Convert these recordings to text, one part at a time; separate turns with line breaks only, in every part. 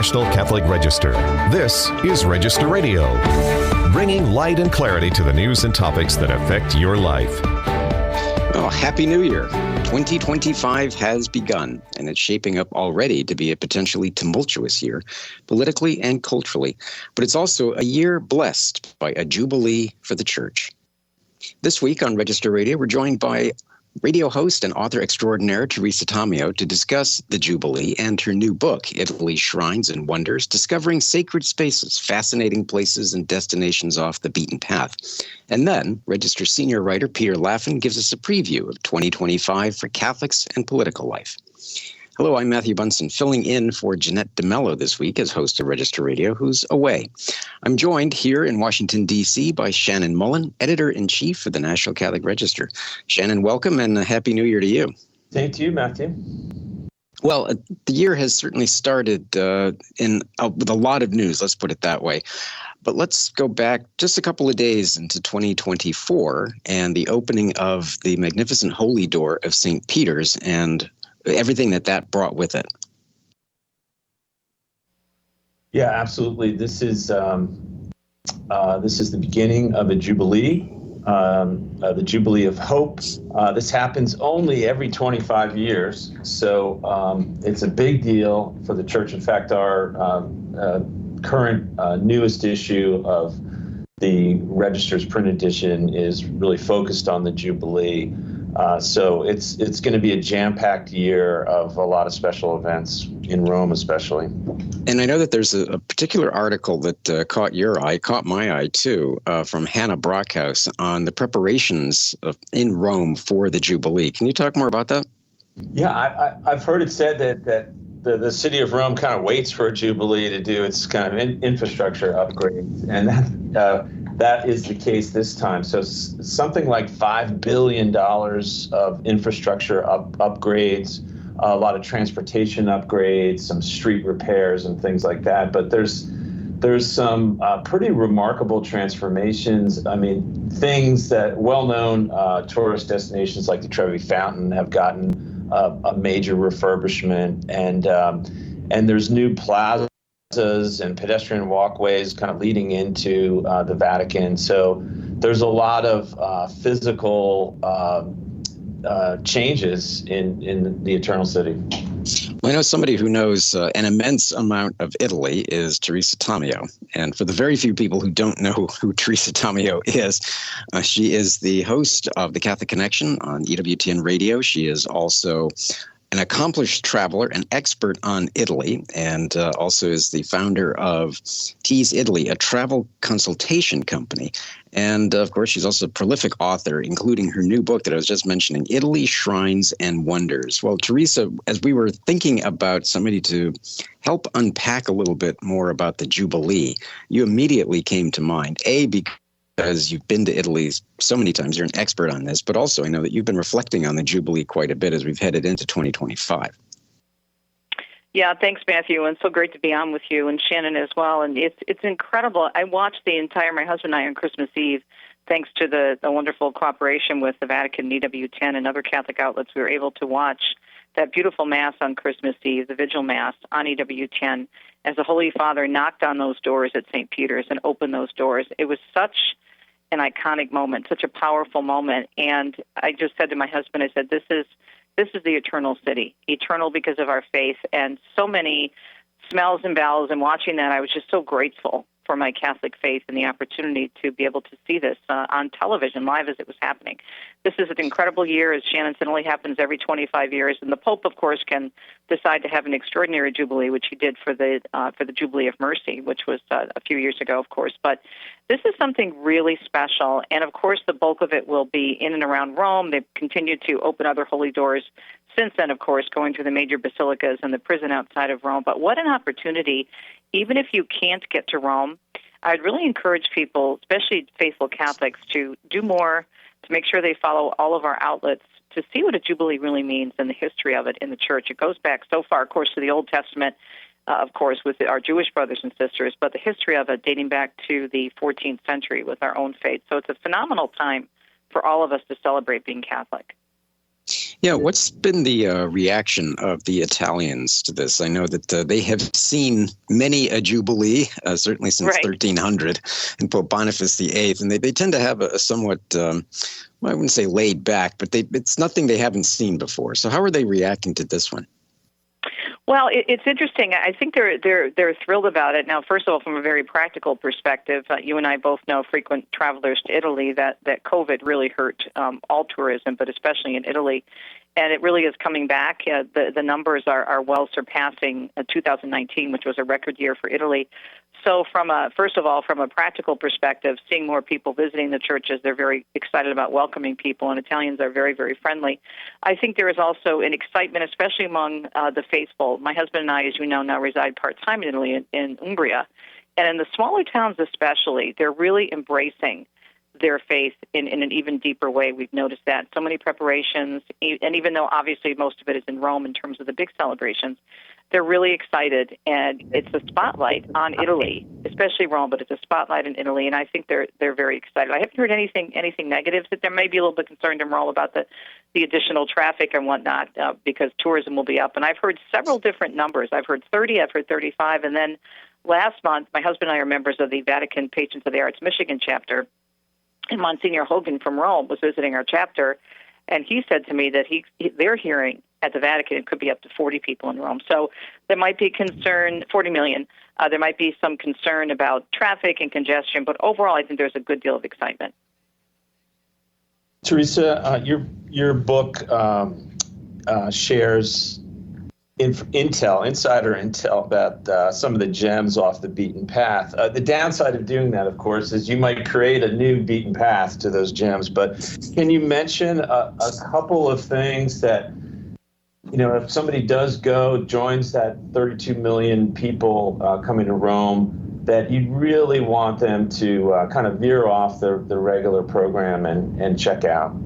National Catholic Register. This is Register Radio, bringing light and clarity to the news and topics that affect your life.
Well, Happy New Year. 2025 has begun, and it's shaping up already to be a potentially tumultuous year, politically and culturally. But it's also a year blessed by a jubilee for the Church. This week on Register Radio, we're joined by radio host and author extraordinaire Teresa Tomeo to discuss the Jubilee and her new book, Italy, Shrines and Wonders, Discovering Sacred Spaces, Fascinating Places and Destinations Off the Beaten Path. And then, Register Senior Writer Peter Laffin gives us a preview of 2025 for Catholics and political life. Hello, I'm Matthew Bunson, filling in for Jeanette DeMello this week as host of Register Radio, who's away. I'm joined here in Washington, D.C. by Shannon Mullen, Editor-in-Chief for the National Catholic Register. Shannon, welcome and a Happy New Year to you.
Same to you, Matthew.
Well, the year has certainly started with a lot of news, let's put it that way. But let's go back just a couple of days into 2024 and the opening of the magnificent Holy Door of St. Peter's and everything that brought with it.
Yeah, absolutely. This is the beginning of a jubilee, the Jubilee of Hope. This happens only every 25 years, so it's a big deal for the Church. In fact, our current newest issue of the Register's print edition is really focused on the Jubilee. So it's going to be a jam-packed year of a lot of special events in Rome, especially.
And I know that there's a particular article that caught your eye, caught my eye too, from Hannah Brockhouse on the preparations in Rome for the Jubilee. Can you talk more about that?
Yeah, I've heard it said that the city of Rome kind of waits for a Jubilee to do its kind of infrastructure upgrades, and that is the case this time. So something like $5 billion of infrastructure upgrades, a lot of transportation upgrades, some street repairs and things like that. But there's some pretty remarkable transformations. I mean, things that well-known tourist destinations like the Trevi Fountain have gotten a major refurbishment, and there's new plazas and pedestrian walkways kind of leading into the Vatican. So there's a lot of physical changes in the Eternal City.
Well, I know somebody who knows an immense amount of Italy is Teresa Tomeo. And for the very few people who don't know who Teresa Tomeo is, she is the host of the Catholic Connection on EWTN Radio. She is also an accomplished traveler, an expert on Italy, and also is the founder of Tease Italy, a travel consultation company. And, of course, she's also a prolific author, including her new book that I was just mentioning, Italy, Shrines and Wonders. Well, Teresa, as we were thinking about somebody to help unpack a little bit more about the Jubilee, you immediately came to mind, because you've been to Italy so many times, you're an expert on this, but also I know that you've been reflecting on the Jubilee quite a bit as we've headed into 2025.
Yeah, thanks, Matthew, and so great to be on with you and Shannon as well. And it's incredible. I watched my husband and I on Christmas Eve, thanks to the wonderful cooperation with the Vatican, EWTN, and other Catholic outlets. We were able to watch that beautiful Mass on Christmas Eve, the Vigil Mass on EWTN, as the Holy Father knocked on those doors at St. Peter's and opened those doors. It was such an iconic moment, such a powerful moment. And I just said to my husband, I said, this is the eternal city, eternal because of our faith. And so many smells and bells, and watching that, I was just so grateful for my Catholic faith and the opportunity to be able to see this on television live as it was happening. This is an incredible year. As Shannon said, it only happens every 25 years. And the Pope, of course, can decide to have an extraordinary Jubilee, which he did for the Jubilee of Mercy, which was a few years ago, of course. But this is something really special. And, of course, the bulk of it will be in and around Rome. They've continued to open other holy doors since then, of course, going to the major basilicas and the prison outside of Rome. But what an opportunity. Even if you can't get to Rome, I'd really encourage people, especially faithful Catholics, to do more, to make sure they follow all of our outlets, to see what a Jubilee really means and the history of it in the Church. It goes back so far, of course, to the Old Testament, of course, with our Jewish brothers and sisters, but the history of it dating back to the 14th century with our own faith. So it's a phenomenal time for all of us to celebrate being Catholic.
Yeah, what's been the reaction of the Italians to this? I know that they have seen many a Jubilee, certainly since 1300, and Pope Boniface VIII, and they tend to have a somewhat, well, I wouldn't say laid back, but it's nothing they haven't seen before. So how are they reacting to this one?
Well, it's interesting. I think they're thrilled about it. Now, first of all, from a very practical perspective, you and I both know, frequent travelers to Italy, that COVID really hurt all tourism, but especially in Italy. And it really is coming back. The numbers are well surpassing 2019, which was a record year for Italy. So first of all, from a practical perspective, seeing more people visiting the churches, they're very excited about welcoming people, and Italians are very, very friendly. I think there is also an excitement, especially among the faithful. My husband and I, as you know, now reside part-time in Italy, in Umbria. And in the smaller towns especially, they're really embracing their faith in an even deeper way. We've noticed that. So many preparations, and even though obviously most of it is in Rome in terms of the big celebrations, they're really excited, and it's a spotlight on Italy, especially Rome, but it's a spotlight in Italy, and I think they're very excited. I haven't heard anything negative. That there may be a little bit concerned in Rome about the additional traffic and whatnot, because tourism will be up. And I've heard several different numbers. I've heard 30, I've heard 35, and then last month, my husband and I are members of the Vatican Patrons of the Arts Michigan chapter, and Monsignor Hogan from Rome was visiting our chapter, and he said to me that they're hearing at the Vatican it could be up to 40 people in Rome. So there might be concern, 40 million. There might be some concern about traffic and congestion, but overall I think there's a good deal of excitement.
Teresa, your book shares insider intel about some of the gems off the beaten path. The downside of doing that, of course, is you might create a new beaten path to those gems. But can you mention a couple of things that, if somebody does joins that 32 million people coming to Rome, that you'd really want them to kind of veer off the regular program and check out?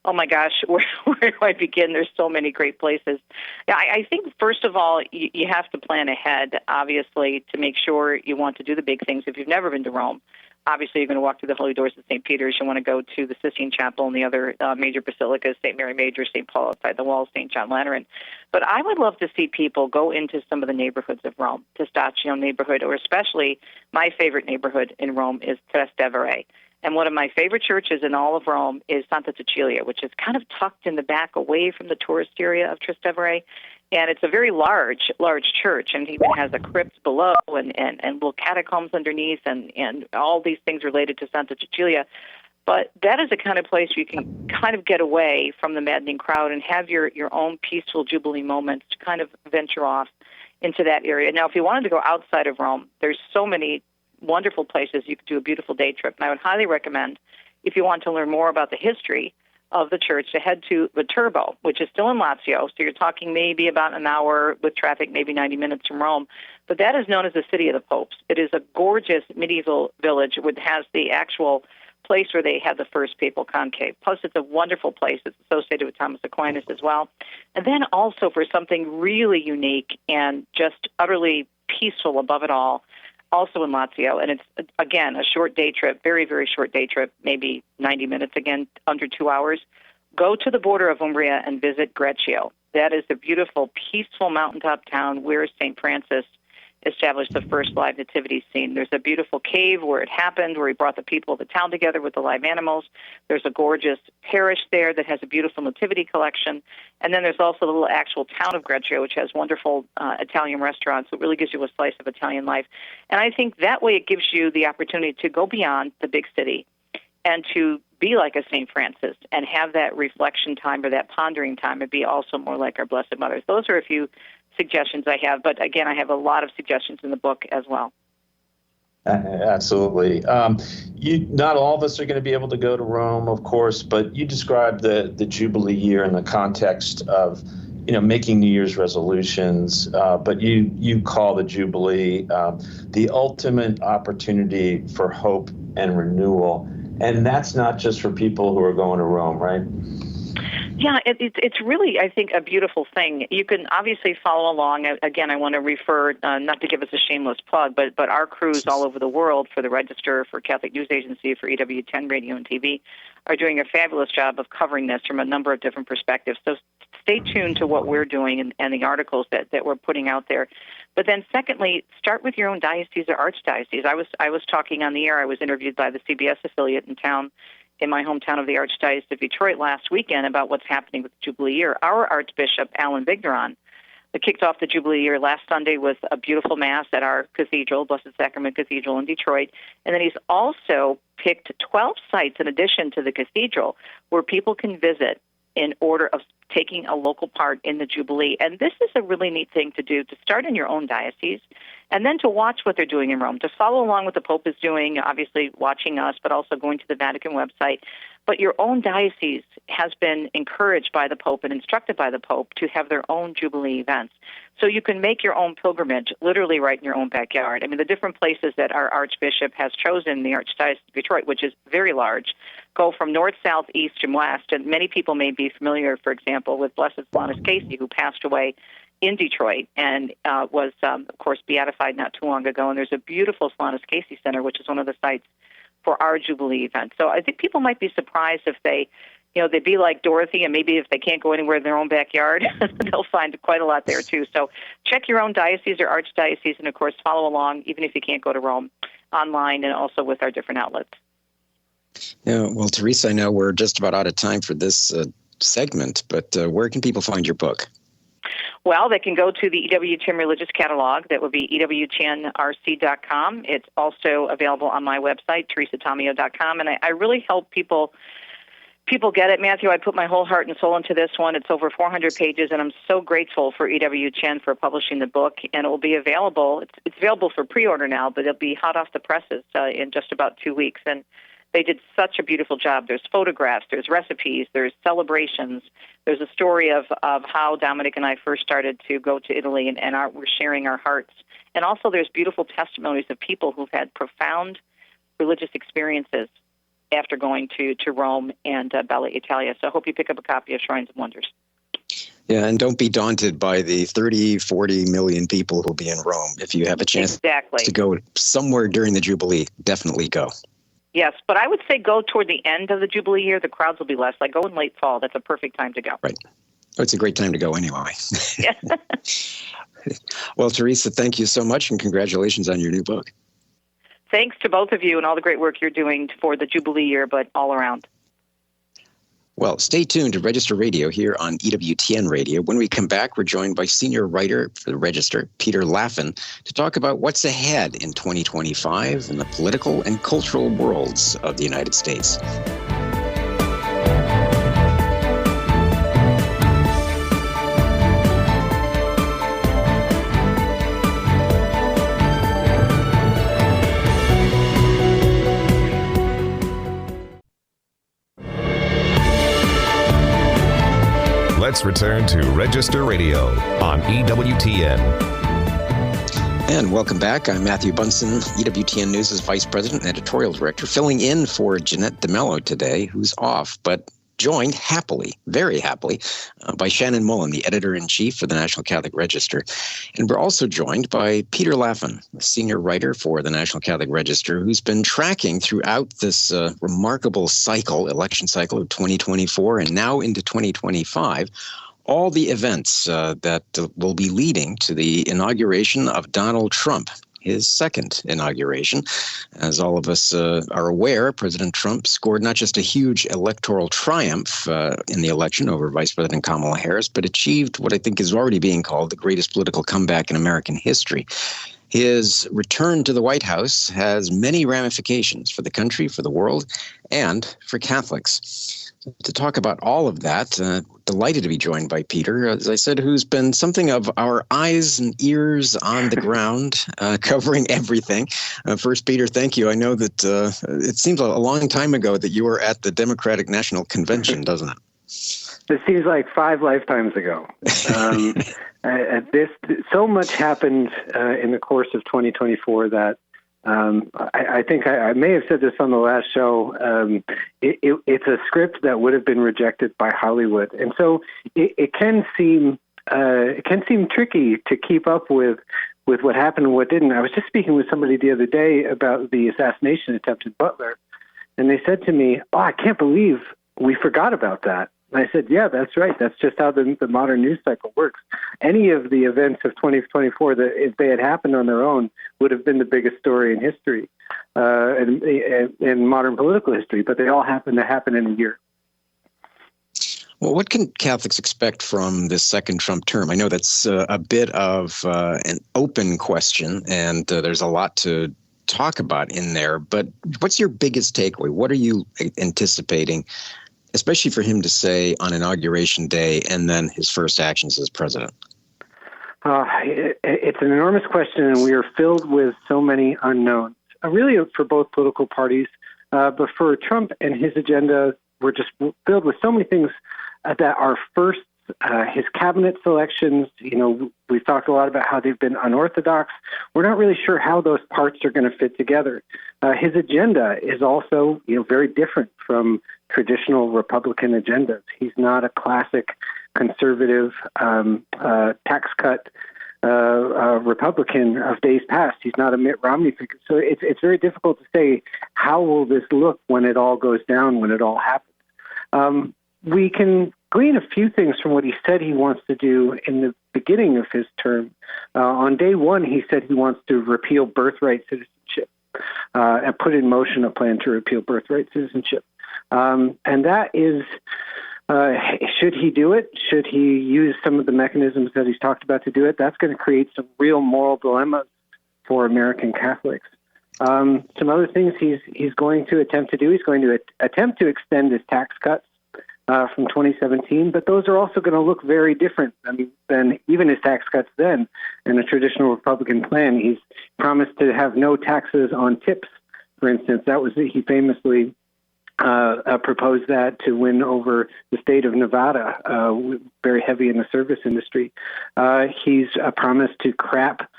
Oh my gosh, where do I begin? There's so many great places. Yeah, I think first of all, you have to plan ahead, obviously, to make sure you want to do the big things. If you've never been to Rome, obviously you're going to walk through the Holy Doors of St. Peter's. You want to go to the Sistine Chapel and the other major basilicas, St. Mary Major, St. Paul outside the walls, St. John Lateran. But I would love to see people go into some of the neighborhoods of Rome, Testaccio neighborhood, or especially my favorite neighborhood in Rome is Trastevere. And one of my favorite churches in all of Rome is Santa Cecilia, which is kind of tucked in the back away from the tourist area of Trastevere. And it's a very large church, and it even has a crypt below and little catacombs underneath and all these things related to Santa Cecilia. But that is the kind of place where you can kind of get away from the maddening crowd and have your own peaceful Jubilee moments to kind of venture off into that area. Now, if you wanted to go outside of Rome, there's so many wonderful places. You could do a beautiful day trip. And I would highly recommend, if you want to learn more about the history of the church, to head to Viterbo, which is still in Lazio. So you're talking maybe about an hour with traffic, maybe 90 minutes from Rome. But that is known as the City of the Popes. It is a gorgeous medieval village which has the actual place where they had the first papal conclave. Plus, it's a wonderful place. It's associated with Thomas Aquinas as well. And then also for something really unique and just utterly peaceful above it all, also in Lazio, and it's, again, a short day trip, very, very short day trip, maybe 90 minutes, again, under 2 hours. Go to the border of Umbria and visit Greccio. That is a beautiful, peaceful mountaintop town where St. Francis established the first live nativity scene. There's a beautiful cave where it happened, where he brought the people of the town together with the live animals. There's a gorgeous parish there that has a beautiful nativity collection. And then there's also the little actual town of Greccio, which has wonderful Italian restaurants. It really gives you a slice of Italian life. And I think that way it gives you the opportunity to go beyond the big city and to be like a St. Francis and have that reflection time or that pondering time and be also more like our Blessed Mothers. Those are a few suggestions I have, but again, I have a lot of suggestions in the book as well.
Absolutely. Not all of us are going to be able to go to Rome, of course, but you described the Jubilee year in the context of, making New Year's resolutions, but you call the Jubilee the ultimate opportunity for hope and renewal. And that's not just for people who are going to Rome, right?
Yeah, it's really, I think, a beautiful thing. You can obviously follow along. Again, I want to refer, not to give us a shameless plug, but our crews all over the world for the Register, for Catholic News Agency, for EWTN Radio and TV are doing a fabulous job of covering this from a number of different perspectives. So stay tuned to what we're doing and the articles that we're putting out there. But then secondly, start with your own diocese or archdiocese. I was talking on the air. I was interviewed by the CBS affiliate in my hometown of the Archdiocese of Detroit last weekend about what's happening with the Jubilee year. Our Archbishop, Alan Vigneron, kicked off the Jubilee year last Sunday with a beautiful Mass at our cathedral, Blessed Sacrament Cathedral in Detroit. And then he's also picked 12 sites in addition to the cathedral where people can visit in order of taking a local part in the Jubilee. And this is a really neat thing to do, to start in your own diocese and then to watch what they're doing in Rome, to follow along what the Pope is doing, obviously watching us, but also going to the Vatican website. But your own diocese has been encouraged by the Pope and instructed by the Pope to have their own Jubilee events. So you can make your own pilgrimage literally right in your own backyard. I mean, the different places that our Archbishop has chosen, the Archdiocese of Detroit, which is very large, go from north, south, east, and west. And many people may be familiar, for example, with Blessed Solanus Casey, who passed away in Detroit and was, of course, beatified not too long ago. And there's a beautiful Solanus Casey Center, which is one of the sites for our Jubilee event. So I think people might be surprised if they'd be like Dorothy, and maybe if they can't go anywhere in their own backyard, they'll find quite a lot there too. So check your own diocese or archdiocese, and of course follow along, even if you can't go to Rome, online and also with our different outlets.
Yeah, well, Teresa, I know we're just about out of time for this segment, but where can people find your book?
Well, they can go to the EWTN Religious Catalog. That would be EWTNRC.com. It's also available on my website, teresatomeo.com. And I really help people get it. Matthew, I put my whole heart and soul into this one. It's over 400 pages, and I'm so grateful for EWTN for publishing the book. And it will be available. It's available for pre-order now, but it'll be hot off the presses in just about 2 weeks. And they did such a beautiful job. There's photographs, there's recipes, there's celebrations. There's a story of how Dominic and I first started to go to Italy, and we're sharing our hearts. And also there's beautiful testimonies of people who've had profound religious experiences after going to Rome and Bella Italia. So I hope you pick up a copy of Shrines of Wonders.
Yeah, and don't be daunted by the 30, 40 million people who'll be in Rome. If you have a chance to go somewhere during the Jubilee, definitely go.
Yes, but I would say go toward the end of the Jubilee year. The crowds will be less. Like go in late fall. That's a perfect time to go.
Right. Oh, it's a great time to go anyway.
Yeah.
Well, Teresa, thank you so much, and congratulations on your new book.
Thanks to both of you and all the great work you're doing for the Jubilee year, but all around.
Well, stay tuned to Register Radio here on EWTN Radio. When we come back, we're joined by Senior Writer for the Register, Peter Laffin, to talk about what's ahead in 2025 in the political and cultural worlds of the United States.
Let's return to Register Radio on EWTN.
And welcome back. I'm Matthew Bunson, EWTN News' Vice President and Editorial Director, filling in for Jeanette DeMello today, who's off, but joined happily, very happily, by Shannon Mullen, the Editor-in-Chief for the National Catholic Register. And we're also joined by Peter Laffin, a senior writer for the National Catholic Register, who's been tracking throughout this remarkable election cycle of 2024 and now into 2025, all the events that will be leading to the inauguration of Donald Trump, his second inauguration. As all of us are aware, President Trump scored not just a huge electoral triumph in the election over Vice President Kamala Harris, but achieved what I think is already being called the greatest political comeback in American history. His return to the White House has many ramifications for the country, for the world, and for Catholics. To talk about all of that, delighted to be joined by Peter, as I said, who's been something of our eyes and ears on the ground, covering everything. First, Peter, thank you. I know that it seems a long time ago that you were at the Democratic National Convention, doesn't it?
It seems like 5 lifetimes ago. So much happened in the course of 2024 that I think I may have said this on the last show. It's a script that would have been rejected by Hollywood, and so it can seem tricky to keep up with what happened and what didn't. I was just speaking with somebody the other day about the assassination attempt in Butler, and they said to me, "Oh, I can't believe we forgot about that." And I said, "Yeah, that's right. That's just how the modern news cycle works. Any of the events of 2024 that, if they had happened on their own, would have been the biggest story in history, in modern political history. But they all happen to happen in a year."
Well, what can Catholics expect from this second Trump term? I know that's a bit of an open question, and there's a lot to talk about in there. But what's your biggest takeaway? What are you anticipating, especially for him to say on Inauguration Day and then his first actions as president?
It's an enormous question, and we are filled with so many unknowns, really for both political parties. But for Trump and his agenda, we're just filled with so many things that are first. His cabinet selections, we've talked a lot about how they've been unorthodox. We're not really sure how those parts are going to fit together. His agenda is also, very different from traditional Republican agendas. He's not a classic conservative tax cut Republican of days past. He's not a Mitt Romney figure. So it's very difficult to say how will this look when it all goes down, when it all happens. We can glean a few things from what he said he wants to do in the beginning of his term. On day one, he said he wants to repeal birthright citizenship and put in motion a plan to repeal birthright citizenship. And that is, should he do it? Should he use some of the mechanisms that he's talked about to do it? That's going to create some real moral dilemmas for American Catholics. Some other things he's going to attempt to do, he's going to attempt to extend his tax cuts from 2017, but those are also going to look very different than even his tax cuts then in a traditional Republican plan. He's promised to have no taxes on tips, for instance. He famously proposed that to win over the state of Nevada, very heavy in the service industry. He's promised to cap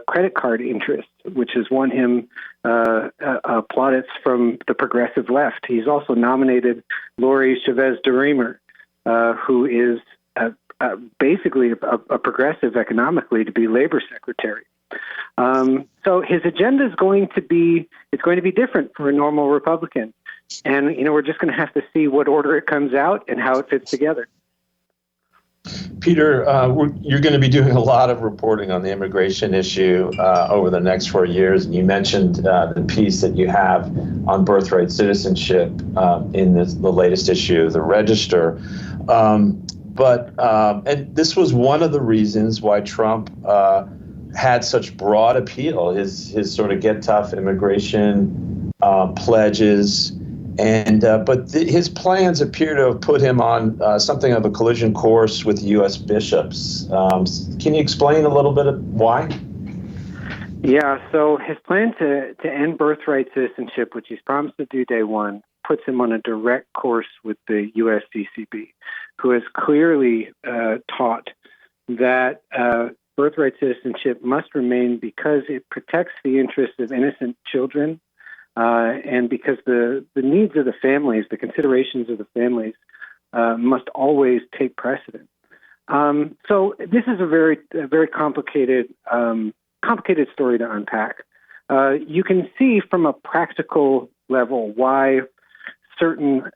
credit card interest, which has won him plaudits from the progressive left. He's also nominated Lori Chavez-DeRemer, who is basically a progressive economically, to be labor secretary. So his agenda is going to be different for a normal Republican. And, we're just going to have to see what order it comes out and how it fits together.
Peter, you're going to be doing a lot of reporting on the immigration issue over the next 4 years. And you mentioned the piece that you have on birthright citizenship in the latest issue of the Register. And this was one of the reasons why Trump had such broad appeal, his sort of get tough immigration pledges. But his plans appear to have put him on something of a collision course with U.S. bishops. Can you explain a little bit of why?
Yeah, so his plan to end birthright citizenship, which he's promised to do day one, puts him on a direct course with the USCCB, who has clearly taught that birthright citizenship must remain because it protects the interests of innocent children. And because the needs of the families, the considerations of the families, must always take precedent. So this is a very complicated story to unpack. You can see from a practical level why certain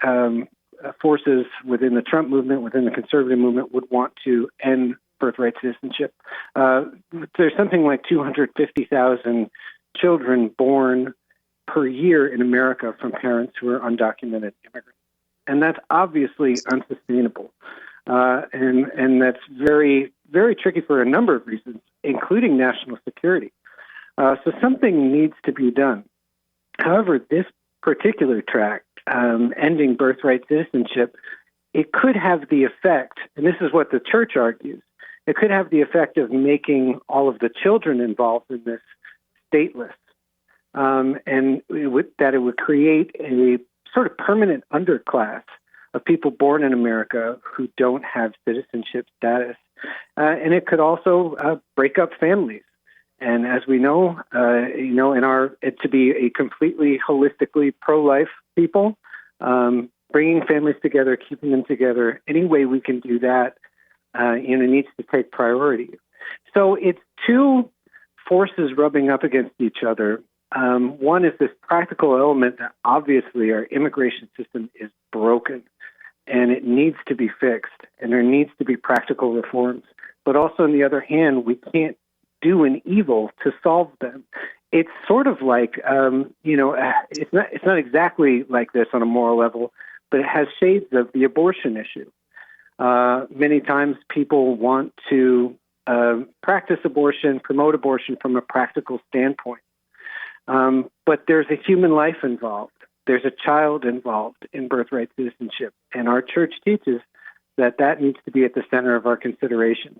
forces within the Trump movement, within the conservative movement, would want to end birthright citizenship. There's something like 250,000 children born per year in America from parents who are undocumented immigrants. And that's obviously unsustainable. And that's very, very tricky for a number of reasons, including national security. So something needs to be done. However, this particular track, ending birthright citizenship, it could have the effect, and this is what the church argues, it could have the effect of making all of the children involved in this stateless. And it would create a sort of permanent underclass of people born in America who don't have citizenship status. And it could also break up families And as we know, to be a completely holistically pro-life people, bringing families together, keeping them together, any way we can do that, needs to take priority. So it's two forces rubbing up against each other. One is this practical element that obviously our immigration system is broken and it needs to be fixed, and there needs to be practical reforms. But also, on the other hand, we can't do an evil to solve them. It's sort of like, it's not exactly like this on a moral level, but it has shades of the abortion issue. Many times people want to practice abortion, promote abortion from a practical standpoint. But there's a human life involved. There's a child involved in birthright citizenship. And our church teaches that needs to be at the center of our considerations.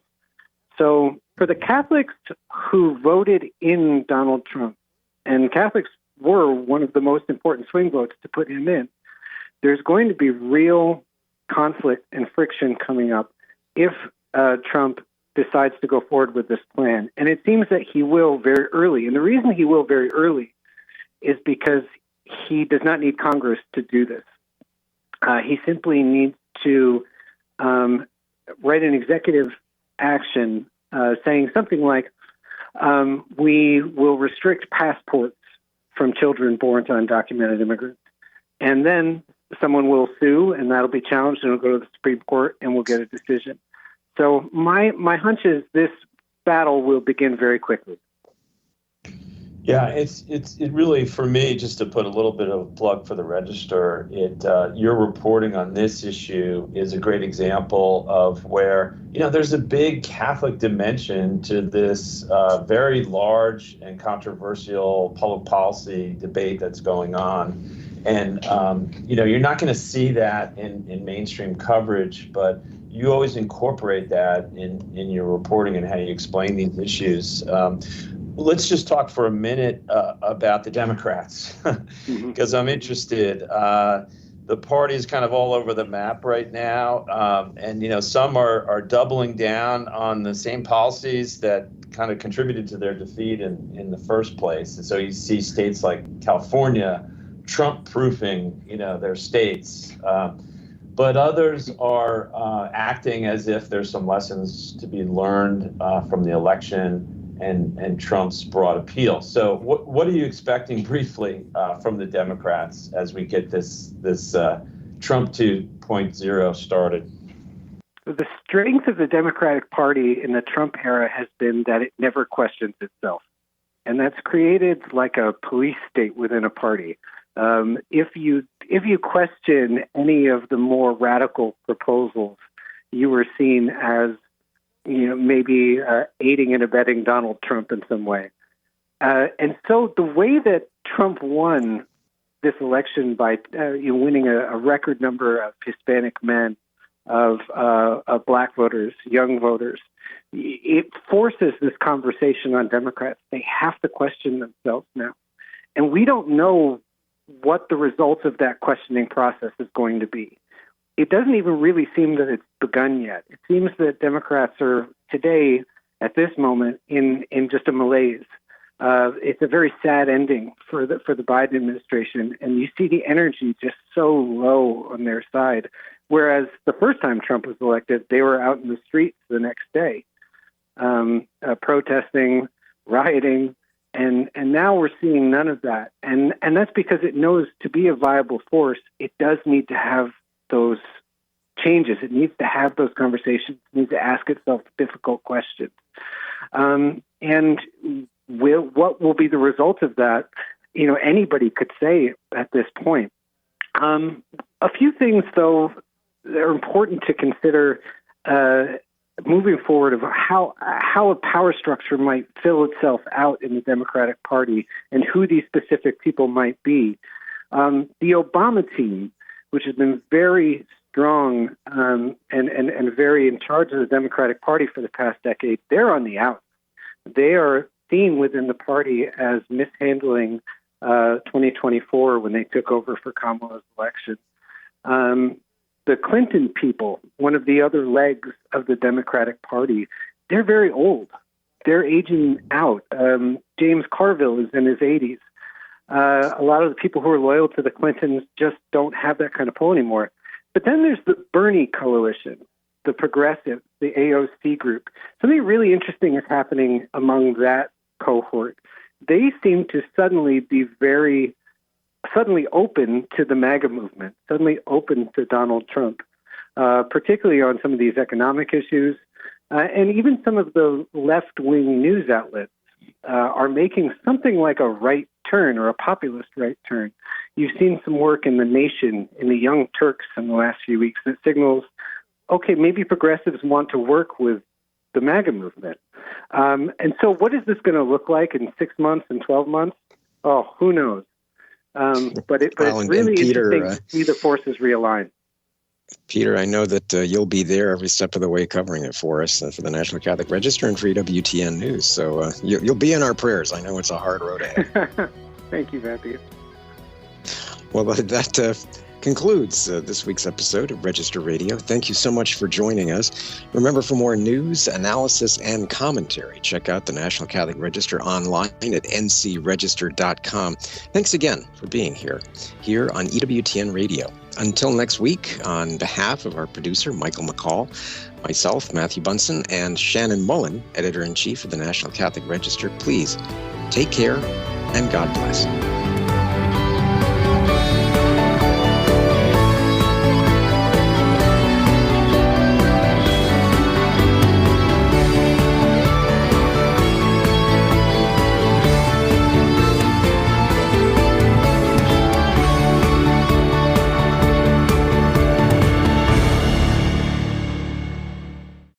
So for the Catholics who voted in Donald Trump, and Catholics were one of the most important swing votes to put him in, there's going to be real conflict and friction coming up if Trump decides to go forward with this plan. And it seems that he will very early. And the reason he will very early is because he does not need Congress to do this. He simply needs to write an executive action saying something like, we will restrict passports from children born to undocumented immigrants. And then someone will sue, and that'll be challenged, and it'll go to the Supreme Court, and we'll get a decision. So my hunch is this battle will begin very quickly.
Yeah, it really, for me, just to put a little bit of a plug for the Register, your reporting on this issue is a great example of where, there's a big Catholic dimension to this very large and controversial public policy debate that's going on. And, you're not going to see that in mainstream coverage, but you always incorporate that in your reporting and how you explain these issues. Let's just talk for a minute about the Democrats, because I'm interested. The party is kind of all over the map right now, and some are doubling down on the same policies that kind of contributed to their defeat in the first place. And so you see states like California Trump-proofing, their states. But others are acting as if there's some lessons to be learned from the election and Trump's broad appeal. So what are you expecting briefly from the Democrats as we get this Trump 2.0 started?
The strength of the Democratic Party in the Trump era has been that it never questions itself. And that's created like a police state within a party. If you question any of the more radical proposals, you were seen as maybe aiding and abetting Donald Trump in some way. And so the way that Trump won this election by winning a record number of Hispanic men, of black voters, young voters, it forces this conversation on Democrats. They have to question themselves now. And we don't know what the results of that questioning process is going to be. It doesn't even really seem that it's begun yet. It seems that Democrats are today, at this moment, in just a malaise. It's a very sad ending for the Biden administration, and you see the energy just so low on their side. Whereas the first time Trump was elected, they were out in the streets the next day, protesting, rioting, and now we're seeing none of that. And that's because it knows to be a viable force, it does need to have those changes. It needs to have those conversations. It needs to ask itself difficult questions. And what will be the result of that? Anybody could say at this point. A few things, though, that are important to consider moving forward of how a power structure might fill itself out in the Democratic Party and who these specific people might be. The Obama team, which has been very strong and very in charge of the Democratic Party for the past decade, they're on the outs. They are seen within the party as mishandling 2024 when they took over for Kamala's election. The Clinton people, one of the other legs of the Democratic Party, they're very old. they're aging out. James Carville is in his 80s. A lot of the people who are loyal to the Clintons just don't have that kind of pull anymore. But then there's the Bernie coalition, the progressive, the AOC group. Something really interesting is happening among that cohort. They seem to suddenly be suddenly open to the MAGA movement, suddenly open to Donald Trump, particularly on some of these economic issues. And even some of the left-wing news outlets are making something like a right turn or a populist right turn. You've seen some work in The Nation, in the Young Turks in the last few weeks that signals, okay, maybe progressives want to work with the MAGA movement. And so what is this going to look like in 6 months and 12 months? Oh, who knows? But it's really
Peter,
interesting to see the forces realign.
Peter, I know that you'll be there every step of the way covering it for us for the National Catholic Register and for EWTN News. So you'll be in our prayers. I know it's a hard road ahead.
Thank you, Matthew.
Well, that concludes this week's episode of Register Radio. Thank you so much for joining us. Remember, for more news, analysis, and commentary, check out the National Catholic Register online at ncregister.com. Thanks again for being here on EWTN Radio. Until next week, on behalf of our producer, Michael McCall, myself, Matthew Bunson, and Shannon Mullen, Editor-in-Chief of the National Catholic Register, please take care and God bless.